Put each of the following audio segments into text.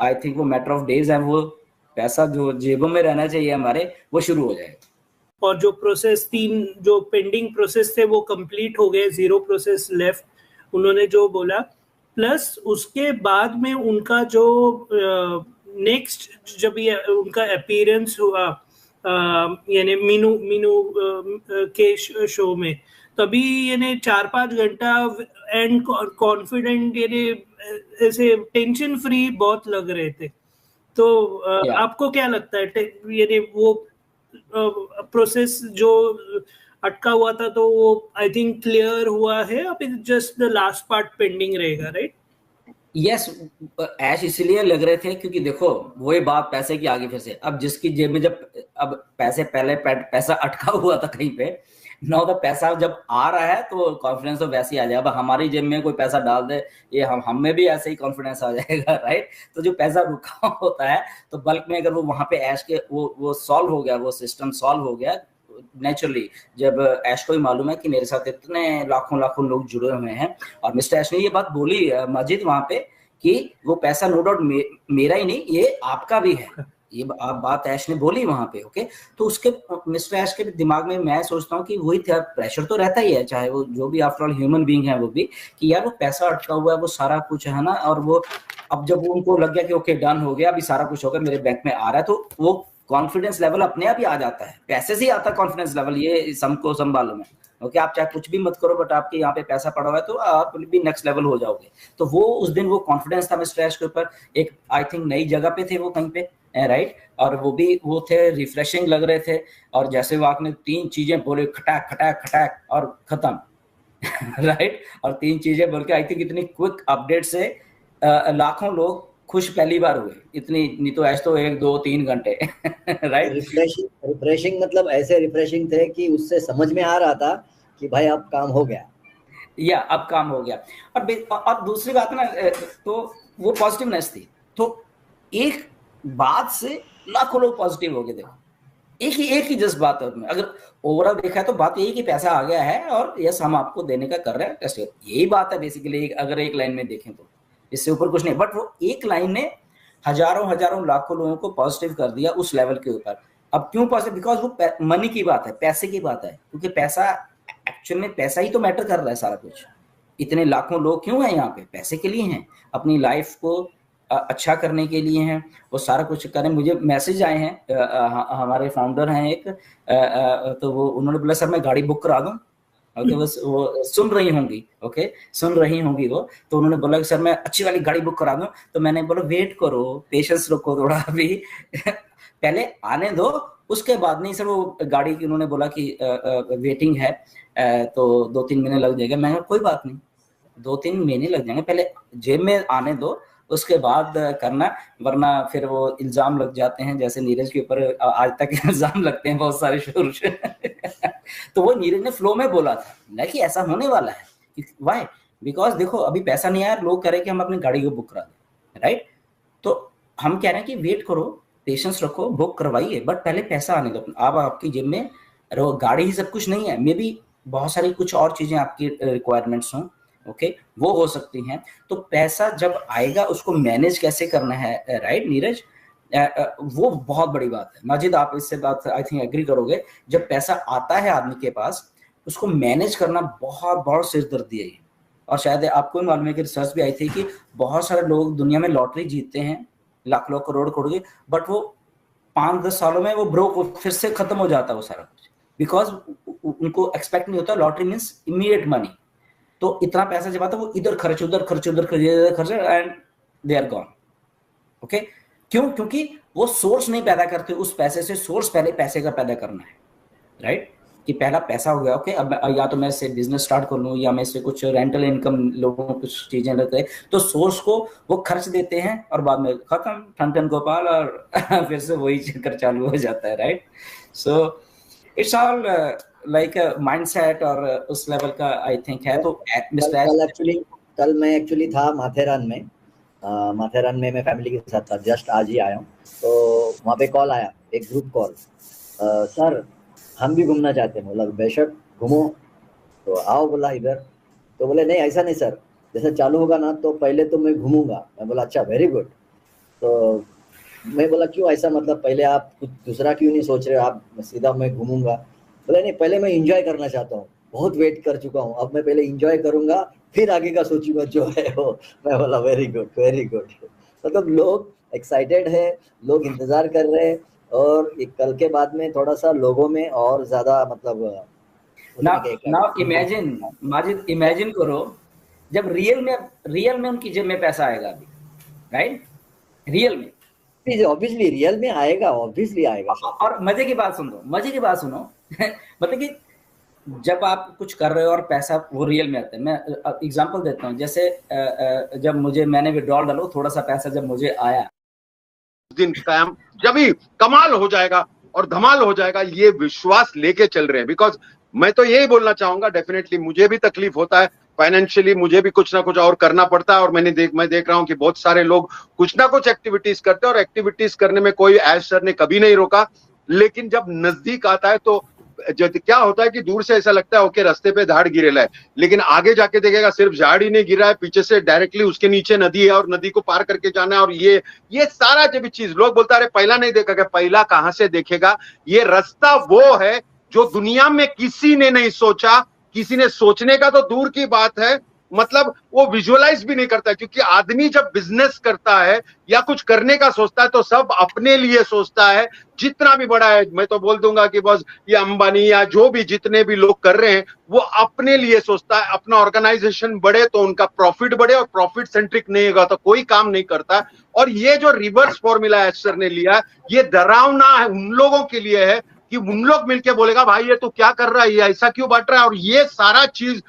I think वो matter of days है, वो पैसा जो जेबों में रहना चाहिए हमारे वो शुरू हो जाएगा। और जो प्रोसेस 3 जो पेंडिंग प्रोसेस थे वो कंप्लीट हो गए, 0 प्रोसेस लेफ्ट उन्होंने जो बोला। प्लस उसके बाद में उनका जो नेक्स्ट जब ये उनका अपीयरेंस हुआ यानी मीनू के शो में, तभी यानी 4-5 घंटा एंड कॉन्फिडेंट यानी ऐसे टेंशन फ्री बहुत लग रहे थे। तो आपको क्या लगता है यानी वो प्रोसेस जो अटका हुआ था तो वो आई थिंक क्लियर हुआ है, अब just the last part pending रहेगा, राइट? यस, ऐश इसलिए लग रहे थे क्योंकि देखो वही बात पैसे की आगे फिर से, अब जिसकी जेब में जब अब पैसे पहले पैसा अटका हुआ था कहीं पे, नो तो पैसा जब आ रहा है तो कॉन्फिडेंस तो वैसे ही आ जाएगा। अब हमारी जेब में कोई पैसा डाल दे, ये हम में भी ऐसे ही कॉन्फिडेंस आ जाएगा, राइट? तो जो पैसा रुका होता है तो बल्क में अगर वो वहां पे ऐश के वो सॉल्व हो गया, वो सिस्टम सॉल्व हो गया नेचुरली। जब ऐश को ही मालूम है कि मेरे साथ इतने लाखों लोग जुड़े हुए हैं, और मिस्टर ऐश ने ये बात बोली मजिद वहां पे कि वो पैसा नो डाउट मेरा ही नहीं, ये आपका भी है, ये आप बात ऐश ने बोली वहां पे। ओके, तो उसके मिस्टर ऐश के दिमाग में मैं सोचता हूँ कि वही प्रेशर तो रहता ही है, चाहे वो जो भी आफ्टर ऑल ह्यूमन बीइंग है, वो भी कि यार वो पैसा अटका हुआ है, वो सारा कुछ है ना, और वो अब जब उनको लग गया कि ओके डन हो गया, अभी सारा कुछ होगा, मेरे बैंक में आ रहा है, तो वो कॉन्फिडेंस लेवल अपने आप ही आ जाता है। पैसे से ही आता है कॉन्फिडेंस लेवल, ये सबको संभालो में। ओके, आप चाहे कुछ भी मत करो, बट आपके यहाँ पे पैसा पड़ा हुआ है तो आप भी नेक्स्ट लेवल हो जाओगे। तो वो उस दिन वो कॉन्फिडेंस था मिस्टर ऐश के ऊपर, एक आई थिंक नई जगह पे थे वो कहीं पे, राइट? और वो भी वो थे रिफ्रेशिंग लग रहे थे, और जैसे वो आपने 3 चीजें बोले, खटाक खटाक खटाक और खत्म राइट? और 3 चीजें बोल के आई थिंक इतनी क्विक अपडेट से लाखों लोग खुश पहली बार हुए। इतनी नहीं तो ऐसे तो 1-2-3 घंटे राइट? रिफ्रेशिंग मतलब ऐसे रिफ्रेशिंग थे कि उससे समझ में आ रहा था कि भाई अब काम हो गया, या अब काम हो गया। और दूसरी बात ना, तो वो पॉजिटिवनेस थी, तो एक बात से लाखों लोग पॉजिटिव हो गए। देखो एक ही जस्ट बात है उसमें, अगर ओवरऑल देखा है तो बात यही कि पैसा आ गया है और यस हम आपको देने का कर रहे हैं टेस्ट, यही बात है बेसिकली, अगर एक लाइन में देखें तो इससे ऊपर कुछ नहीं। बट वो एक लाइन ने हजारों लाखों लोगों को पॉजिटिव कर दिया उस लेवल के ऊपर। अब क्यों पॉजिटिव? बिकॉज वो मनी की बात है, पैसे की बात है, क्योंकि पैसा एक्चुअल में पैसा ही तो मैटर कर रहा है सारा कुछ। इतने लाखों लोग क्यों हैं यहाँ पे? पैसे के लिए हैं, अपनी लाइफ को अच्छा करने के लिए हैं, वो सारा कुछ करें। मुझे मैसेज आए हैं, हमारे फाउंडर हैं एक, तो वो उन्होंने बोला सर मैं गाड़ी बुक करा दूं। ओके, वो सुन रही होंगी, ओके सुन रही होंगी वो, तो उन्होंने बोला कि सर मैं अच्छी वाली गाड़ी बुक करा दूं। तो मैंने बोला वेट करो, पेशेंस रखो थोड़ा अभी पहले आने दो, उसके बाद नहीं सर वो गाड़ी की उन्होंने बोला कि वेटिंग है, तो 2-3 महीने लग जाएगा। मैंने कोई बात नहीं, 2-3 महीने लग जाएंगे, पहले जेब में आने दो, उसके बाद करना, वरना फिर वो इल्जाम लग जाते हैं, जैसे नीरज के ऊपर आज तक इल्जाम लगते हैं बहुत सारे शुरू से तो वो नीरज ने फ्लो में बोला था ना कि ऐसा होने वाला है। वाई? बिकॉज देखो अभी पैसा नहीं आया, लोग कह रहे हैं कि हम अपनी गाड़ी को बुक करा दें, राइट? तो हम कह रहे हैं कि वेट करो, पेशेंस रखो, बुक करवाइए, बट पहले पैसा आने दो। आप आपकी जेब में रहो, गाड़ी ही सब कुछ नहीं है, मे बी बहुत सारी कुछ और चीजें आपकी रिक्वायरमेंट्स हों, ओके वो हो सकती हैं। तो पैसा जब आएगा उसको मैनेज कैसे करना है, राइट नीरज? वो बहुत बड़ी बात है। माजिद आप इससे बात आई थिंक एग्री करोगे, जब पैसा आता है आदमी के पास उसको मैनेज करना बहुत बहुत सिरदर्दी है। और शायद आपको भी मालूम है कि रिसर्च भी आई थी कि बहुत सारे लोग दुनिया में लॉटरी जीतते हैं, लाख करोड़ की, बट वो 5-10 सालों में वो ब्रोक फिर से खत्म हो जाता है वो सारा कुछ, बिकॉज उनको एक्सपेक्ट नहीं होता। लॉटरी मीन्स इमीडिएट मनी, तो इतना पैसा जब आता है वो इधर खर्च उधर खर्च and they are gone. Okay, क्यों? क्योंकि वो सोर्स नहीं पैदा करते उस पैसे से। सोर्स पहले पैसे का पैदा करना है, राइट? कि पहला पैसा हो गया, ओके अब या तो मैं इससे बिजनेस स्टार्ट कर लूं या मैं इससे कुछ रेंटल इनकम, लोगों को कुछ चीजें रहते हैं, तो सोर्स को वो खर्च देते हैं और बाद में खत्म, ठन गोपाल, और फिर से वही चक्कर चालू हो जाता है, right? So it's all like mindset और उस लेवल का आई थिंक है। तो कल मैं एक्चुअली था माथेरान में, माथेरान में मैं फैमिली के साथ था, जस्ट आज ही आया हूँ। तो वहाँ पे कॉल आया, एक ग्रुप कॉल, सर हम भी घूमना चाहते हैं। बोला बेशक घूमो, तो आओ बोला इधर। तो बोले नहीं ऐसा नहीं सर, जैसे चालू होगा ना तो पहले तो मैं घूमूंगा। मैं बोला अच्छा वेरी गुड। तो मैं बोला क्यों ऐसा, मतलब पहले आप कुछ दूसरा क्यों नहीं सोच रहे हो, आप सीधा मैं घूमूंगा। बोले नहीं, पहले मैं एंजॉय करना चाहता हूँ, बहुत वेट कर चुका हूँ, अब मैं पहले एंजॉय करूंगा फिर आगे का सोचूंगा जो है वो। मैं बोला वेरी गुड वेरी गुड। मतलब लोग एक्साइटेड है, लोग इंतजार कर रहे हैं, और एक कल के बाद में थोड़ा सा लोगों में और ज्यादा मतलब नाउ इमेजिन माजिद, इमेजिन करो जब रियल में उनकी जेब में पैसा आएगा अभी, राइट? रियल में ऑब्वियसली रियल में आएगा, ऑब्वियसली आएगा। और मजे की बात सुनो, मजे की बात सुनो मतलब कि जब आप कुछ कर रहे हो और पैसा वो रियल में आता है। मैं एग्जांपल देता हूँ, जैसे जब मैंने विड्रॉल डाला, थोड़ा सा पैसा जब मुझे आया, दिन कायम जब ही कमाल हो जाएगा और धमाल हो जाएगा, ये विश्वास लेके चल रहे हैं। बिकॉज मैं तो यही बोलना चाहूंगा, डेफिनेटली मुझे भी तकलीफ होता है फाइनेंशियली, मुझे भी कुछ ना कुछ और करना पड़ता है। और मैं देख रहा हूं कि बहुत सारे लोग कुछ ना कुछ एक्टिविटीज करते हैं, और एक्टिविटीज करने में कोई ऐश सर ने कभी नहीं रोका। लेकिन जब नजदीक आता है तो क्या होता है कि दूर से ऐसा लगता है ओके रास्ते पे झाड़ गिरेला है, लेकिन आगे जाके देखेगा सिर्फ झाड़ ही नहीं गिरा है, पीछे से डायरेक्टली उसके नीचे नदी है और नदी को पार करके जाना है। और ये सारा जब चीज लोग बोलता है अरे पहला नहीं देखा क्या, पहला कहां से देखेगा। ये रास्ता वो है जो दुनिया में किसी ने नहीं सोचा, किसी ने सोचने का तो दूर की बात है, मतलब वो विजुअलाइज भी नहीं करता। क्योंकि आदमी जब बिजनेस करता है या कुछ करने का सोचता है तो सब अपने लिए सोचता है, जितना भी बड़ा है। मैं तो बोल दूंगा कि बस ये अंबानी या जो भी जितने भी लोग कर रहे हैं वो अपने लिए सोचता है, अपना ऑर्गेनाइजेशन बढ़े तो उनका प्रॉफिट बढ़े, और प्रॉफिट सेंट्रिक नहीं होगा तो कोई काम नहीं करता। और ये जो रिवर्स फॉर्मूला एच सर ने लिया, ये डरावना है उन लोगों के लिए है कि उन लोग मिलके बोलेगा भाई ये तो क्या कर रहा है, ये ऐसा क्यों बांट रहा है। और ये सारा चीज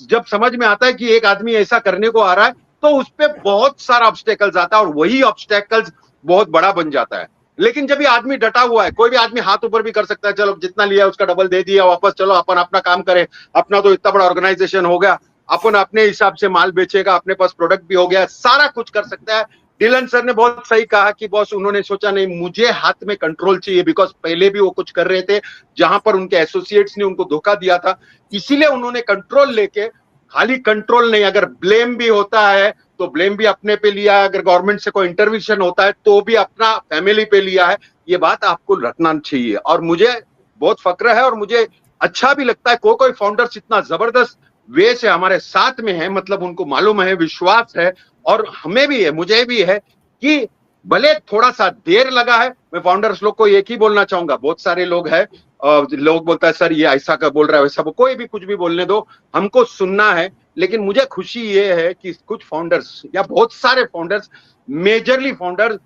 जब समझ में आता है कि एक आदमी ऐसा करने को आ रहा है तो उस पर बहुत सारा ऑब्स्टेकल्स आता है, और वही ऑब्स्टेकल्स बहुत बड़ा बन जाता है। लेकिन जब ये आदमी डटा हुआ है, कोई भी आदमी हाथ ऊपर भी कर सकता है, चलो जितना लिया उसका डबल दे दिया वापस, चलो अपन अपना काम करें, अपना तो इतना बड़ा ऑर्गेनाइजेशन हो गया, अपन अपने हिसाब से माल बेचेगा, अपने पास प्रोडक्ट भी हो गया, सारा कुछ कर सकता है। डिलन सर ने बहुत सही कहा कि बॉस उन्होंने सोचा नहीं मुझे हाथ में कंट्रोल चाहिए, बिकॉज पहले भी वो कुछ कर रहे थे जहां पर उनके एसोसिएट्स ने उनको धोखा दिया था, इसीलिए उन्होंने कंट्रोल लेके, खाली कंट्रोल नहीं, अगर ब्लेम भी होता है तो ब्लेम भी अपने पे लिया है, अगर गवर्नमेंट से कोई इंटरवेंशन होता है तो भी अपना फैमिली पे लिया है। ये बात आपको रखना चाहिए, और मुझे बहुत फक्र है और मुझे अच्छा भी लगता है कोई फाउंडर्स इतना जबरदस्त वे से हमारे साथ में है, मतलब उनको मालूम है, विश्वास है, और हमें भी है, मुझे भी है कि भले थोड़ा सा देर लगा है। मैं फाउंडर्स लोग को एक ही बोलना चाहूंगा, बहुत सारे लोग हैं, लोग बोलता है सर ये ऐसा का बोल रहा है वैसा, कोई भी कुछ भी बोलने दो, हमको सुनना है। लेकिन मुझे खुशी ये है कि कुछ फाउंडर्स या बहुत सारे founders, majorly founders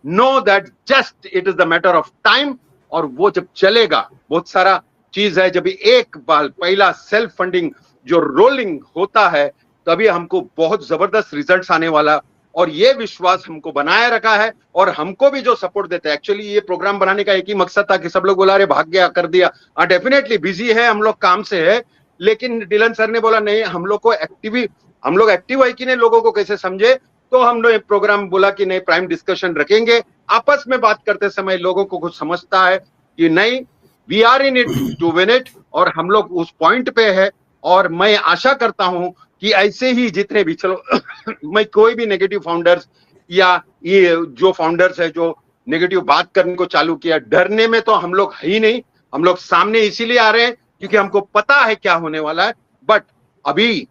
know that just it is the matter of time, और वो जब चलेगा बहुत सारा चीज है, जब एक बार पहला सेल्फ फंडिंग जो रोलिंग होता है तभी हमको बहुत जबरदस्त रिजल्ट्स आने वाला, और ये विश्वास हमको बनाए रखा है। और हमको भी जो सपोर्ट देते हैं, एक्चुअली ये प्रोग्राम बनाने का एक ही मकसद था कि सब लोग बोला अरे भाग गया कर दिया, डेफिनेटली बिजी है हम लोग, काम से है, लेकिन डिलन सर ने बोला नहीं हम लोग को एक्टिव है कि नहीं, लोगों को कैसे समझे, तो हम लोग एक प्रोग्राम बोला कि नहीं प्राइम डिस्कशन रखेंगे, आपस में बात करते समय लोगों को कुछ समझता है कि नहीं we are in it to win it, और हम लोग उस पॉइंट पे है। और मैं आशा करता हूं कि ऐसे ही जितने भी, चलो मैं कोई भी नेगेटिव फाउंडर्स या ये जो फाउंडर्स है जो नेगेटिव बात करने को चालू किया, डरने में तो हम लोग है ही नहीं, हम लोग सामने इसीलिए आ रहे हैं क्योंकि हमको पता है क्या होने वाला है। बट अभी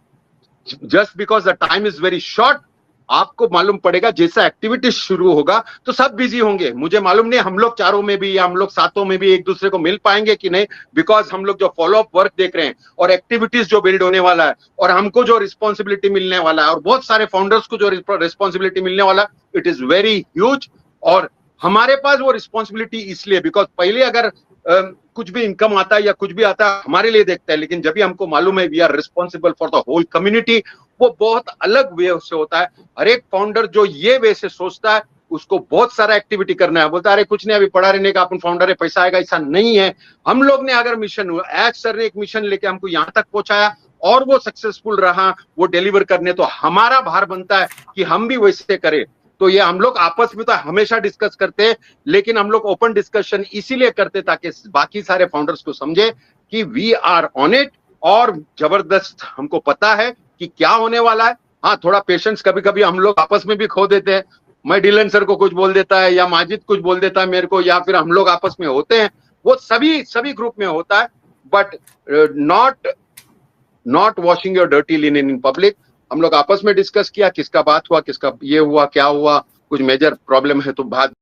just because the time is very short, आपको मालूम पड़ेगा जैसा एक्टिविटी शुरू होगा तो सब बिजी होंगे। मुझे मालूम नहीं हम लोग चारों में भी या हम लोग सातों में भी एक दूसरे को मिल पाएंगे कि नहीं, बिकॉज हम लोग जो फॉलो अप वर्क देख रहे हैं और एक्टिविटीज जो बिल्ड होने वाला है और हमको जो रिस्पॉन्सिबिलिटी मिलने वाला है और बहुत सारे फाउंडर्स को जो रिस्पॉन्सिबिलिटी मिलने वाला, इट इज वेरी ह्यूज। और हमारे पास वो रिस्पॉन्सिबिलिटी इसलिए बिकॉज पहले अगर कुछ भी इनकम आता है या कुछ भी आता है हमारे लिए देखता है, लेकिन जब भी हमको मालूम है we are responsible for the whole community, वो बहुत अलग वे से होता है। हर एक फाउंडर जो ये वे से सोचता है उसको बहुत सारा एक्टिविटी करना है, बोलता है अरे कुछ नहीं अभी पड़ा रहने का, अपन फाउंडर है पैसा आएगा, ऐसा नहीं है। हम लोग ने अगर मिशन, एच सर ने एक मिशन लेके हमको यहाँ तक पहुंचाया और वो सक्सेसफुल रहा, वो डिलीवर करने, तो हमारा भार बनता है कि हम भी वैसे करें। तो ये हम लोग आपस में तो हमेशा डिस्कस करते हैं, लेकिन हम लोग ओपन डिस्कशन इसीलिए करते ताकि बाकी सारे फाउंडर्स को समझे कि वी आर ऑन इट, और जबरदस्त हमको पता है कि क्या होने वाला है। हाँ, थोड़ा पेशेंस कभी कभी हम लोग आपस में भी खो देते हैं, मैं डिलन सर को कुछ बोल देता है या माजिद कुछ बोल देता है मेरे को, या फिर हम लोग आपस में होते हैं, वो सभी ग्रुप में होता है, but not washing your dirty linen in public. हम लोग आपस में डिस्कस किया, किसका बात हुआ, किसका ये हुआ, क्या हुआ, कुछ मेजर प्रॉब्लम है तो बात